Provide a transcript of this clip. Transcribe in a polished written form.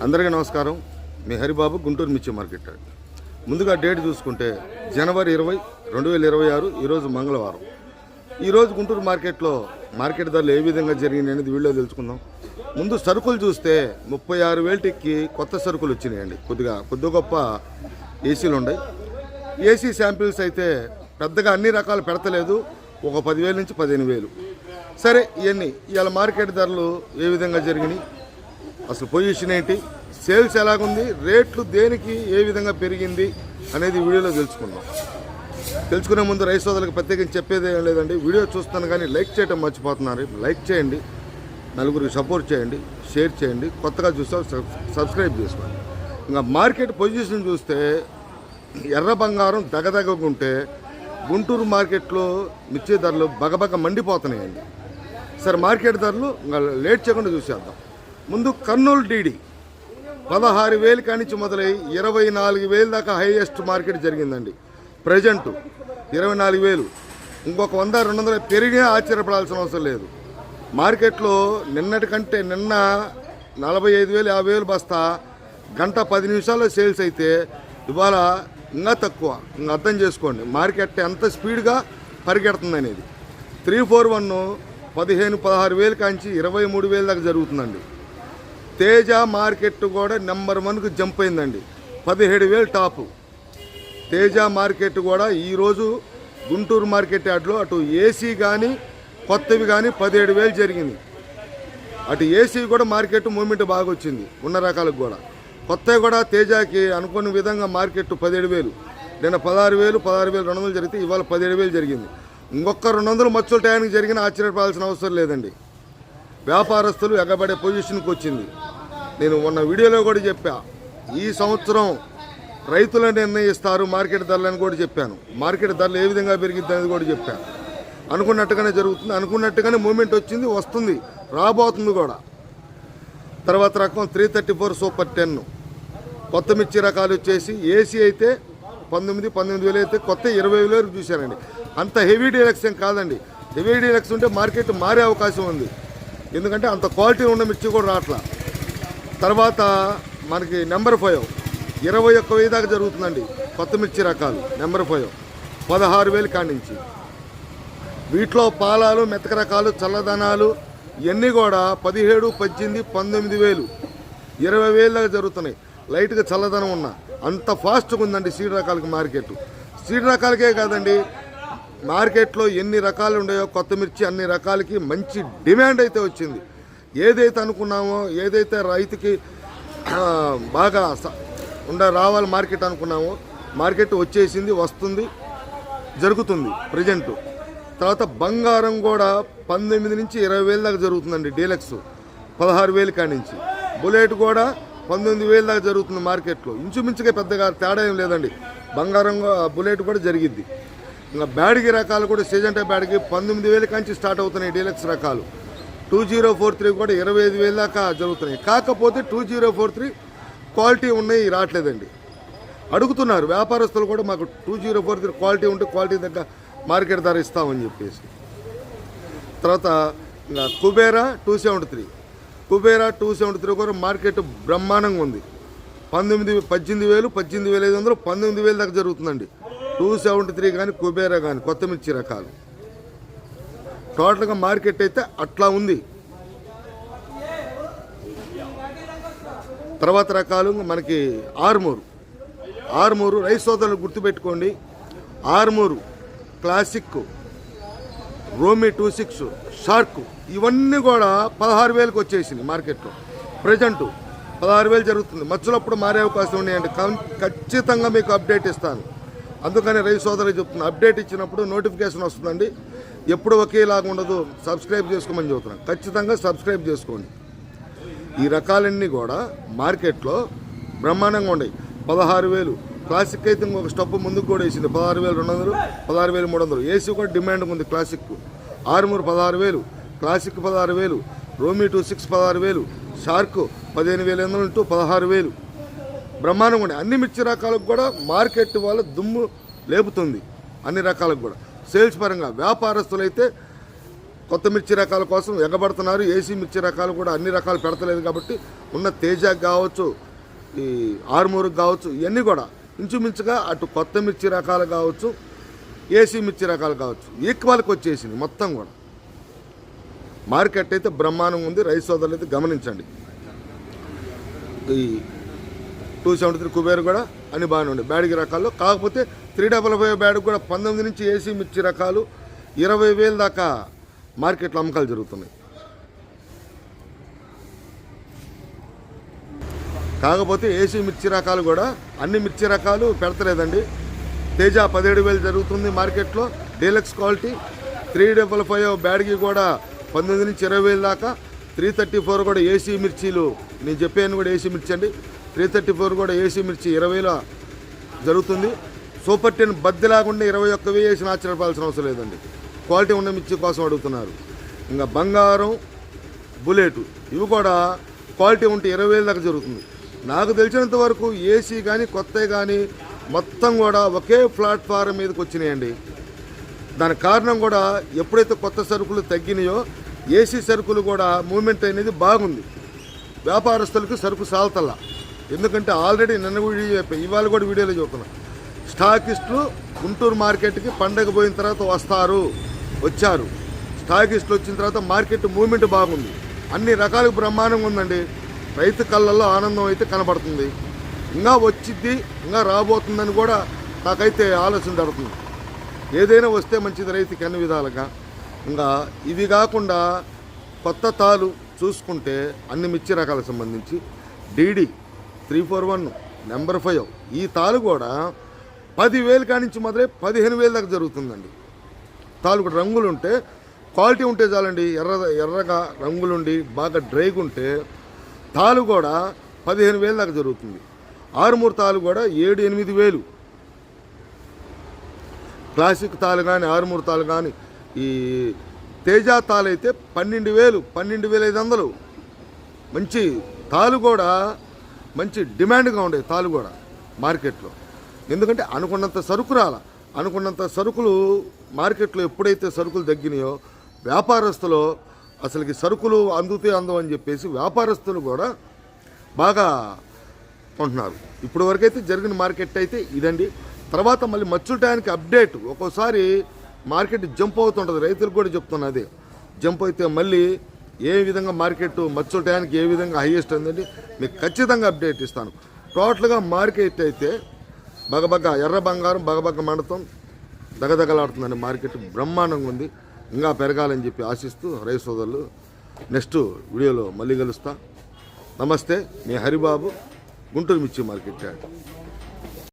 అందరికీ నమస్కారం. మీ హరిబాబు, గుంటూరు మిర్చి మార్కెట్. ముందుగా డేట్ చూసుకుంటే జనవరి 20, 2026 ఈరోజు మంగళవారం. ఈరోజు గుంటూరు మార్కెట్లో మార్కెట్ ధరలు ఏ విధంగా జరిగినాయి అనేది వీడియో తెలుసుకుందాం. ముందు సరుకులు చూస్తే 36,000కి కొత్త సరుకులు వచ్చినాయండి. కొద్ది గొప్ప ఏసీలు ఉన్నాయి. ఏసీ శాంపిల్స్ అయితే పెద్దగా అన్ని రకాలు పెడతలేదు. ఒక 10,000 నుంచి 15,000. సరే, ఇవన్నీ ఇవాళ మార్కెట్ ధరలు ఏ విధంగా జరిగినాయి, అసలు పొజిషన్ ఏంటి, సేల్స్ ఎలాగుంది, రేట్లు దేనికి ఏ విధంగా పెరిగింది అనేది వీడియోలో తెలుసుకునే ముందు రైతు సోదరులకు ప్రత్యేకించి చెప్పేది ఏం లేదండి. వీడియో చూస్తాను కానీ లైక్ చేయడం మర్చిపోతున్నారు. లైక్ చేయండి, నలుగురికి సపోర్ట్ చేయండి, షేర్ చేయండి. కొత్తగా చూస్తే సబ్స్క్రైబ్ చేసుకోండి. ఇంకా మార్కెట్ పొజిషన్ చూస్తే ఎర్ర బంగారం దగదగకుంటే గుంటూరు మార్కెట్లో మిర్చి ధరలు బగబగ మండిపోతున్నాయండి. సరే, మార్కెట్ ధరలు ఇంకా లేట్ చేయకుండా చూసేద్దాం. ముందు కర్నూలు డీడీ 16,000 కానించి మొదలై 24,000 దాకా హైయెస్ట్ మార్కెట్ జరిగిందండి. ప్రజెంట్ 24,000. ఇంకొక 100-200 పెరిగినా ఆశ్చర్యపడాల్సిన అవసరం లేదు. మార్కెట్లో నిన్నటి కంటే నిన్న 45,000, 50,000 బస్తా గంట 10 నిమిషాల్లో సేల్స్ అయితే ఇవాళ ఇంకా తక్కువ. ఇంకా అర్థం చేసుకోండి మార్కెట్ ఎంత స్పీడ్గా పరిగెడుతుంది అనేది. 341 15-16,000 కాంచి 23,000 దాకా జరుగుతుందండి. తేజ మార్కెట్ కూడా నెంబర్ 1కు జంప్ అయిందండి. 17,000 టాపు. తేజ మార్కెట్ కూడా ఈరోజు గుంటూరు మార్కెట్ యార్డ్లో అటు ఏసీ కానీ కొత్తవి కానీ 17,000 జరిగింది. అటు ఏసీ కూడా మార్కెట్ మూమెంట్ బాగా వచ్చింది. ఉన్న రకాలకు కూడా కొత్తవి కూడా తేజాకి అనుకున్న విధంగా మార్కెట్ 17,000. నిన్న 16,000, 16,200 జరిగితే ఇవాళ 17,000 జరిగింది. ఇంకొక 200 మచ్చుల టయానికి జరిగిన ఆశ్చర్యపడాల్సిన అవసరం లేదండి. వ్యాపారస్తులు ఎగబడే పొజిషన్కి వచ్చింది. నేను మొన్న వీడియోలో కూడా చెప్పా, ఈ సంవత్సరం రైతులు నిర్ణయిస్తారు మార్కెట్ ధరలని కూడా చెప్పాను. మార్కెట్ ధరలు ఏ విధంగా పెరిగిద్ది అనేది కూడా చెప్పాను. అనుకున్నట్టుగానే జరుగుతుంది, అనుకున్నట్టుగానే మూమెంట్ వచ్చింది, వస్తుంది, రాబోతుంది కూడా. తర్వాత రకం 334 సూపర్ 10 కొత్త మిర్చి రకాలు వచ్చేసి ఏసీ అయితే 19,000 అయితే కొత్త 20,000 చూశానండి. అంత హెవీ డీలక్స్ ఏం కాదండి. హెవీ డీలక్స్ ఉంటే మార్కెట్ మారే అవకాశం ఉంది. ఎందుకంటే అంత క్వాలిటీ ఉన్న మిర్చి కూడా రావట్లా. తర్వాత మనకి నెంబర్ 5 21,000 దాకా జరుగుతుందండి. కొత్త మిర్చి రకాలు నెంబర్ 5 16,000 కానించి. వీటిలో పాలాలు, మెతక రకాలు, చల్లదనాలు ఇవన్నీ కూడా 17, 18, 19,000, 20,000 దాకా జరుగుతున్నాయి. లైట్గా చల్లదనం ఉన్న అంత ఫాస్ట్గా ఉందండి సీడ్ రకాలకి మార్కెట్. సీడ్ రకాలకే కాదండి, మార్కెట్లో ఎన్ని రకాలు ఉన్నాయో కొత్త మిర్చి అన్ని రకాలకి మంచి డిమాండ్ అయితే వచ్చింది. ఏదైతే అనుకున్నామో, ఏదైతే రైతుకి బాగా రావాలి మార్కెట్ అనుకున్నామో మార్కెట్ వచ్చేసింది, వస్తుంది, జరుగుతుంది ప్రజెంట్. తర్వాత బంగారం కూడా 19 నుంచి 20,000 దాకా జరుగుతుందండి. డీలక్స్ 16,000 కానించి. బుల్లెట్ కూడా 19,000 దాకా జరుగుతుంది మార్కెట్లో. ఇంచుమించుగా పెద్దగా తేడా ఏం లేదండి. బంగారం బుల్లెట్ కూడా జరిగిద్ది. ఇంకా బ్యాడ్గి రకాలు కూడా సిజంటా బ్యాడ్గి 19,000 కాంచి స్టార్ట్ అవుతున్నాయి. డీలక్స్ రకాలు 2043 కూడా 25,000 దాకా జరుగుతున్నాయి. కాకపోతే 2043 క్వాలిటీ ఉన్నాయి, రావట్లేదండి. అడుగుతున్నారు వ్యాపారస్తులు కూడా, మాకు 2043 క్వాలిటీ ఉంటే క్వాలిటీ దగ్గర మార్కెట్ ధర ఇస్తామని చెప్పేసి. తర్వాత కుబేరా 273 కూడా మార్కెట్ బ్రహ్మాండంగా ఉంది. 18,000, 18,500, 19,000 దాకా జరుగుతుందండి. 273 కానీ కుబేరా కానీ కొత్త మిర్చి రకాలు. టోటల్గా మార్కెట్ అయితే అట్లా ఉంది. తర్వాత రకాలు మనకి ఆర్మూరు రైతు సోదరులు గుర్తుపెట్టుకోండి. ఆర్మూరు క్లాసిక్, రోమి 26, షార్క్ ఇవన్నీ కూడా 16,000కి వచ్చేసింది మార్కెట్లో. ప్రజెంట్ 16,000 జరుగుతుంది. మధ్యలోప్పుడు మారే అవకాశం ఉన్నాయండి. ఖచ్చితంగా మీకు అప్డేట్ ఇస్తాను. అందుకని రైతు సోదరులు చెప్తున్నాను, అప్డేట్ ఇచ్చినప్పుడు నోటిఫికేషన్ వస్తుందండి. ఎప్పుడు ఒకేలాగా ఉండదు. సబ్స్క్రైబ్ చేసుకోమని చెబుతున్నాను. ఖచ్చితంగా సబ్స్క్రైబ్ చేసుకోండి. ఈ రకాలన్నీ కూడా మార్కెట్లో బ్రహ్మాండంగా ఉన్నాయి. 16,000 క్లాసిక్ అయితే ఇంకొక స్టెప్ ముందుకు కూడా వేసింది. 16,200, 16,300. ఏసీ కూడా డిమాండ్ ఉంది. Classic Armoor 16,000, classic 16,000, రోమి 26 16,000, shark 15,500 × 16,000. బ్రహ్మాండంగా ఉన్నాయి. అన్ని మిర్చి రకాలకు కూడా మార్కెట్ వాళ్ళ దుమ్ము లేపుతుంది. అన్ని రకాలకు కూడా సేల్స్ పరంగా వ్యాపారస్తులు అయితే కొత్త మిర్చి రకాల కోసం ఎగబడుతున్నారు. ఏసీ మిర్చి రకాలు కూడా అన్ని రకాలు పెడతలేదు కాబట్టి ఉన్న తేజాకి కావచ్చు, ఈ ఆర్మూర్కి కావచ్చు, ఇవన్నీ కూడా ఇంచుమించుగా అటు కొత్త మిర్చి రకాలు కావచ్చు, ఏసీ మిర్చి రకాలు కావచ్చు, ఈక్వల్కి వచ్చేసింది మొత్తం కూడా. మార్కెట్ అయితే బ్రహ్మాండంగా ఉంది. రైతు సోదరులు అయితే గమనించండి. ఈ 273 కుబేర్ కూడా అన్ని బాగానే ఉండే బ్యాడ్కి రకాల్లో. కాకపోతే 355 బ్యాడ్కి కూడా 19 నుంచి ఏసీ మిర్చి రకాలు 20,000 దాకా మార్కెట్లో అమ్మకాలు జరుగుతున్నాయి. కాకపోతే ఏసీ మిర్చి రకాలు కూడా అన్ని మిర్చి రకాలు పెడతలేదండి. తేజ 17,000 జరుగుతుంది మార్కెట్లో. డీలక్స్ క్వాలిటీ 355 బ్యాడ్కి కూడా 19 నుంచి 20,000 దాకా. 334 కూడా ఏసీ మిర్చీలు, నేను చెప్పాను కూడా ఏసీ మిర్చి అండి. 334 కూడా ఏసీ మిర్చి 20,000 జరుగుతుంది. సూపర్ 10 బద్దెలాగుండే 21,000 వేసి ఆశ్చర్యపడాల్సిన అవసరం లేదండి. క్వాలిటీ ఉన్న మిర్చి కోసం అడుగుతున్నారు. ఇంకా బంగారం, బుల్లెట్ ఇవి కూడా క్వాలిటీ ఉంటే 20,000 దాకా జరుగుతుంది. నాకు తెలిసినంత వరకు ఏసీ కానీ కొత్తవి కానీ మొత్తం కూడా ఒకే ప్లాట్ఫారం మీదకి వచ్చినాయండి. దానికి కారణం కూడా ఎప్పుడైతే కొత్త సరుకులు తగ్గినాయో ఏసీ సరుకులు కూడా మూవ్మెంట్ అనేది బాగుంది. వ్యాపారస్తులకు సరుకు సాల్తల్లా. ఎందుకంటే ఆల్రెడీ నిన్న వీడియో చెప్పాయి, ఇవాళ కూడా వీడియోలో చెబుతున్నా. స్టాకిస్టులు గుంటూరు మార్కెట్కి పండగ పోయిన తర్వాత వచ్చారు. స్టాకిస్టులు వచ్చిన తర్వాత మార్కెట్ మూవ్మెంట్ బాగుంది. అన్ని రకాలకు బ్రహ్మాండంగా ఉందండి. రైతు కళ్ళల్లో ఆనందం అయితే కనబడుతుంది. ఇంకా వచ్చిద్ది, ఇంకా రాబోతుందని కూడా నాకైతే ఆలోచన జరుగుతుంది. ఏదైనా వస్తే మంచిది రైతుకి అన్ని విధాలుగా. ఇంకా ఇవి కాకుండా కొత్త తాలు చూసుకుంటే అన్ని మిర్చి రకాలకు సంబంధించి డీడీ 341 నెంబర్ 5 ఈ తాలు కూడా 10,000 కానించి మొదలై 15,000 దాకా జరుగుతుందండి. తాలు కూడా రంగులు ఉంటే, క్వాలిటీ ఉంటే చాలండి. ఎర్రగా రంగులుండి బాగా డ్రైగా ఉంటే తాలు కూడా 15,000 దాకా జరుగుతుంది. ఆరుమూరు తాలు కూడా 7-8,000. క్లాసిక్ తాలు కానీ ఆరుమూరు తాలు కానీ ఈ తేజ తాలు అయితే 12,000, 12,500. మంచి తాలు కూడా మంచి డిమాండ్గా ఉండే తాలు కూడా మార్కెట్లో. ఎందుకంటే అనుకున్నంత సరుకు అనుకున్నంత సరుకులు మార్కెట్లో ఎప్పుడైతే సరుకులు తగ్గినాయో వ్యాపారస్తులు అసలుకి సరుకులు అందవని చెప్పేసి వ్యాపారస్తులు కూడా బాగా కొంటున్నారు. ఇప్పుడు వరకైతే జరిగిన మార్కెట్ అయితే ఇదండి. తర్వాత మళ్ళీ మచ్చుల టయానికి అప్డేట్ ఒక్కోసారి మార్కెట్ జంప్ అవుతుంటుంది. రైతులకు కూడా చెప్తున్నా అదే. జంప్ అయితే మళ్ళీ ఏ విధంగా మార్కెట్ మచ్చుల టయానికి ఏ విధంగా హైయెస్ట్ ఉందండి మీకు ఖచ్చితంగా అప్డేట్ ఇస్తాను. టోటల్గా మార్కెట్ అయితే బగబగ్గ ఎర్ర బంగారం బగబగ్గ మండతం దగదగలాడుతుందండి. మార్కెట్ బ్రహ్మాండంగా ఉంది. ఇంకా పెరగాలని చెప్పి ఆశిస్తూ రైతు సోదరులు నెక్స్ట్ వీడియోలో మళ్ళీ కలుస్తా. నమస్తే, మీ హరిబాబు, గుంటూరు మిర్చి మార్కెట్ యార్డ్.